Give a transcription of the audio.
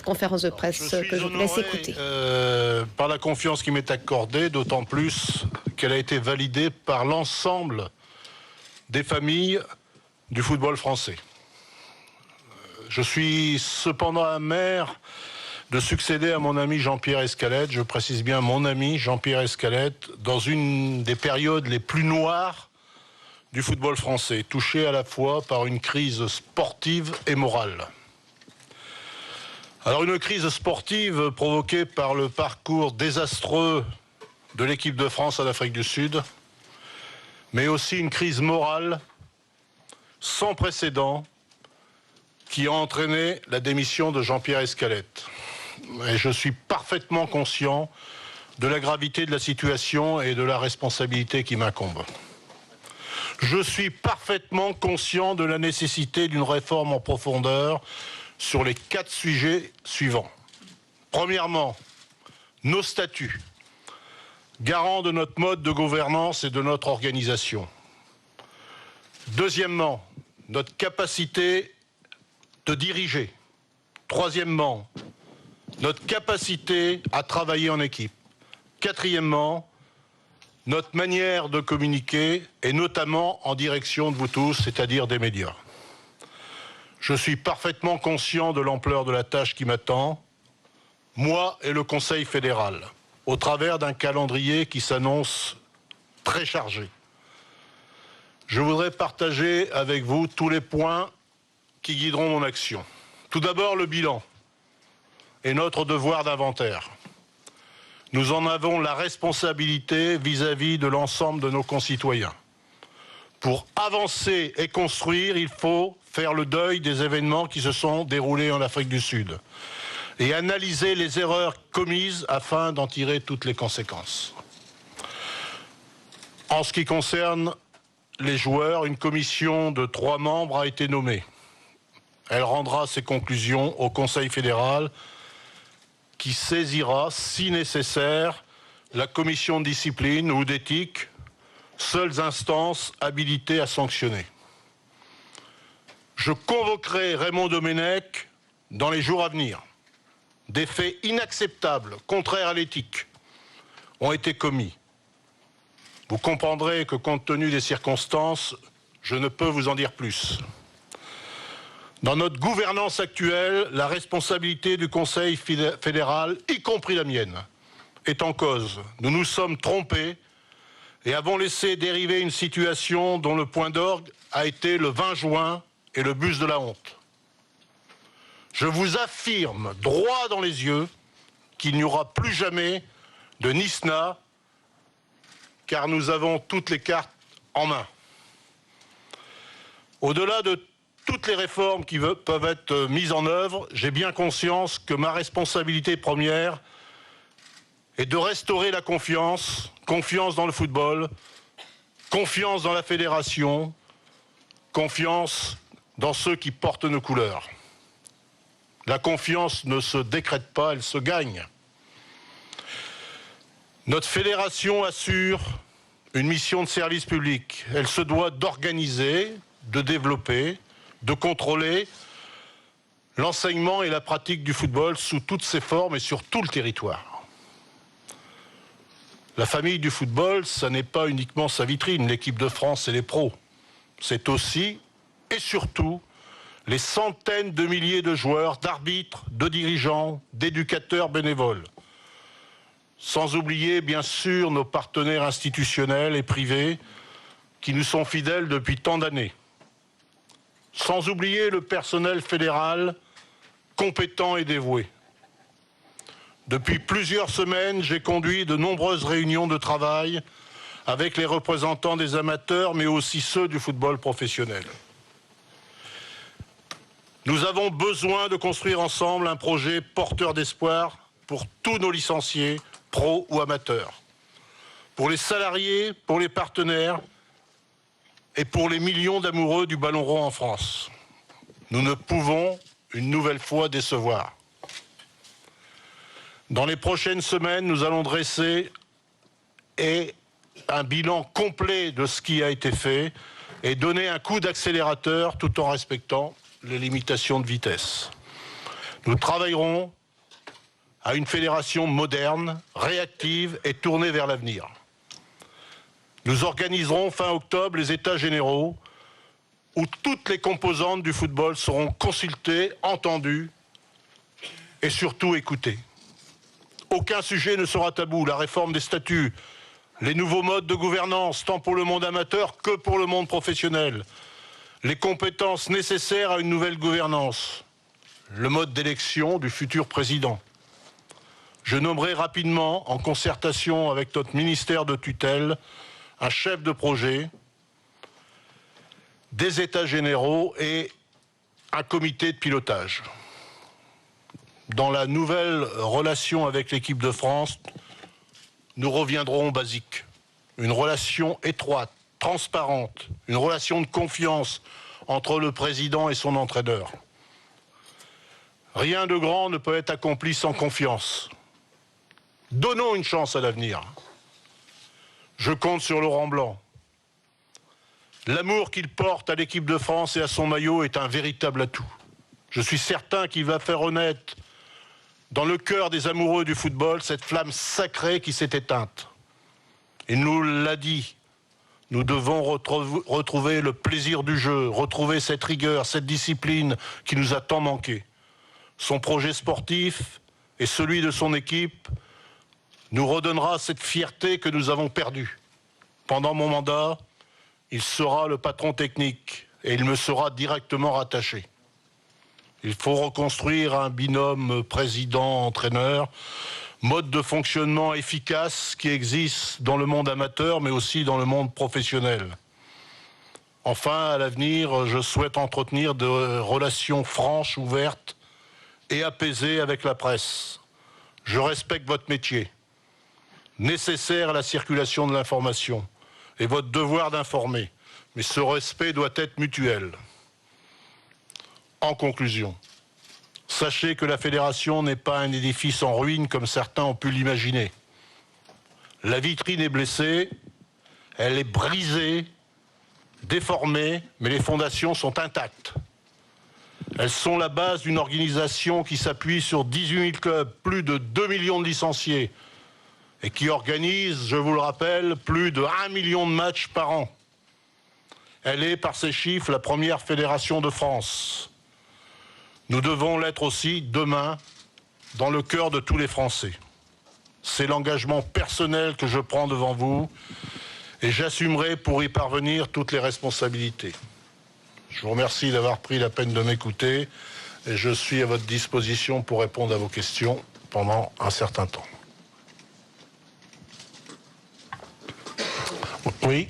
conférence de presse que je vous laisse écouter. Par la confiance qui m'est accordée, d'autant plus qu'elle a été validée par l'ensemble des familles du football français. Je suis cependant amer de succéder à mon ami Jean-Pierre Escalette, je précise bien mon ami Jean-Pierre Escalette, dans une des périodes les plus noires du football français, touché à la fois par une crise sportive et morale. Alors une crise sportive provoquée par le parcours désastreux de l'équipe de France en Afrique du Sud, mais aussi une crise morale sans précédent qui a entraîné la démission de Jean-Pierre Escalette. Et je suis parfaitement conscient de la gravité de la situation et de la responsabilité qui m'incombe. Je suis parfaitement conscient de la nécessité d'une réforme en profondeur sur les 4 sujets suivants. Premièrement, nos statuts, garants de notre mode de gouvernance et de notre organisation. Deuxièmement, notre capacité de diriger. Troisièmement, notre capacité à travailler en équipe. Quatrièmement, notre manière de communiquer, et notamment en direction de vous tous, c'est-à-dire des médias. Je suis parfaitement conscient de l'ampleur de la tâche qui m'attend, moi et le Conseil fédéral, au travers d'un calendrier qui s'annonce très chargé. Je voudrais partager avec vous tous les points qui guideront mon action. Tout d'abord, le bilan et notre devoir d'inventaire. Nous en avons la responsabilité vis-à-vis de l'ensemble de nos concitoyens. Pour avancer et construire, il faut faire le deuil des événements qui se sont déroulés en Afrique du Sud et analyser les erreurs commises afin d'en tirer toutes les conséquences. En ce qui concerne les joueurs, une commission de 3 membres a été nommée. Elle rendra ses conclusions au Conseil fédéral qui saisira, si nécessaire, la commission de discipline ou d'éthique, seules instances habilitées à sanctionner. Je convoquerai Raymond Domenech dans les jours à venir. Des faits inacceptables, contraires à l'éthique, ont été commis. Vous comprendrez que, compte tenu des circonstances, je ne peux vous en dire plus. Dans notre gouvernance actuelle, la responsabilité du Conseil fédéral, y compris la mienne, est en cause. Nous nous sommes trompés et avons laissé dériver une situation dont le point d'orgue a été le 20 juin et le bus de la honte. Je vous affirme, droit dans les yeux, qu'il n'y aura plus jamais de NISNA, car nous avons toutes les cartes en main. Au-delà de toutes les réformes qui peuvent être mises en œuvre, j'ai bien conscience que ma responsabilité première est de restaurer la confiance, confiance dans le football, confiance dans la fédération, confiance dans ceux qui portent nos couleurs. La confiance ne se décrète pas, elle se gagne. Notre fédération assure une mission de service public. Elle se doit d'organiser, de développer, de contrôler l'enseignement et la pratique du football sous toutes ses formes et sur tout le territoire. La famille du football, ça n'est pas uniquement sa vitrine, l'équipe de France et les pros. C'est aussi et surtout les centaines de milliers de joueurs, d'arbitres, de dirigeants, d'éducateurs bénévoles. Sans oublier, bien sûr, nos partenaires institutionnels et privés qui nous sont fidèles depuis tant d'années. Sans oublier le personnel fédéral compétent et dévoué. Depuis plusieurs semaines, j'ai conduit de nombreuses réunions de travail avec les représentants des amateurs, mais aussi ceux du football professionnel. Nous avons besoin de construire ensemble un projet porteur d'espoir pour tous nos licenciés, pros ou amateurs, pour les salariés, pour les partenaires et pour les millions d'amoureux du ballon rond en France. Nous ne pouvons une nouvelle fois décevoir. Dans les prochaines semaines, nous allons dresser un bilan complet de ce qui a été fait et donner un coup d'accélérateur tout en respectant les limitations de vitesse. Nous travaillerons à une fédération moderne, réactive et tournée vers l'avenir. Nous organiserons fin octobre les États généraux où toutes les composantes du football seront consultées, entendues et surtout écoutées. Aucun sujet ne sera tabou. La réforme des statuts, les nouveaux modes de gouvernance, tant pour le monde amateur que pour le monde professionnel, les compétences nécessaires à une nouvelle gouvernance, le mode d'élection du futur président. Je nommerai rapidement, en concertation avec notre ministère de tutelle, un chef de projet, des États généraux et un comité de pilotage. Dans la nouvelle relation avec l'équipe de France, nous reviendrons au basique. Une relation étroite, transparente, une relation de confiance entre le président et son entraîneur. Rien de grand ne peut être accompli sans confiance. Donnons une chance à l'avenir. Je compte sur Laurent Blanc. L'amour qu'il porte à l'équipe de France et à son maillot est un véritable atout. Je suis certain qu'il va faire renaître dans le cœur des amoureux du football cette flamme sacrée qui s'est éteinte. Il nous l'a dit, nous devons retrouver le plaisir du jeu, retrouver cette rigueur, cette discipline qui nous a tant manqué. Son projet sportif et celui de son équipe nous redonnera cette fierté que nous avons perdue. Pendant mon mandat, il sera le patron technique et il me sera directement rattaché. Il faut reconstruire un binôme président-entraîneur, mode de fonctionnement efficace qui existe dans le monde amateur mais aussi dans le monde professionnel. Enfin, à l'avenir, je souhaite entretenir de relations franches, ouvertes et apaisées avec la presse. Je respecte votre métier, nécessaire à la circulation de l'information, et votre devoir d'informer. Mais ce respect doit être mutuel. En conclusion, sachez que la fédération n'est pas un édifice en ruine comme certains ont pu l'imaginer. La vitrine est blessée, elle est brisée, déformée, mais les fondations sont intactes. Elles sont la base d'une organisation qui s'appuie sur 18 000 clubs, plus de 2 millions de licenciés, et qui organise, je vous le rappelle, plus de 1 million de matchs par an. Elle est, par ces chiffres, la première fédération de France. Nous devons l'être aussi demain, dans le cœur de tous les Français. C'est l'engagement personnel que je prends devant vous et j'assumerai pour y parvenir toutes les responsabilités. Je vous remercie d'avoir pris la peine de m'écouter et je suis à votre disposition pour répondre à vos questions pendant un certain temps. Oui.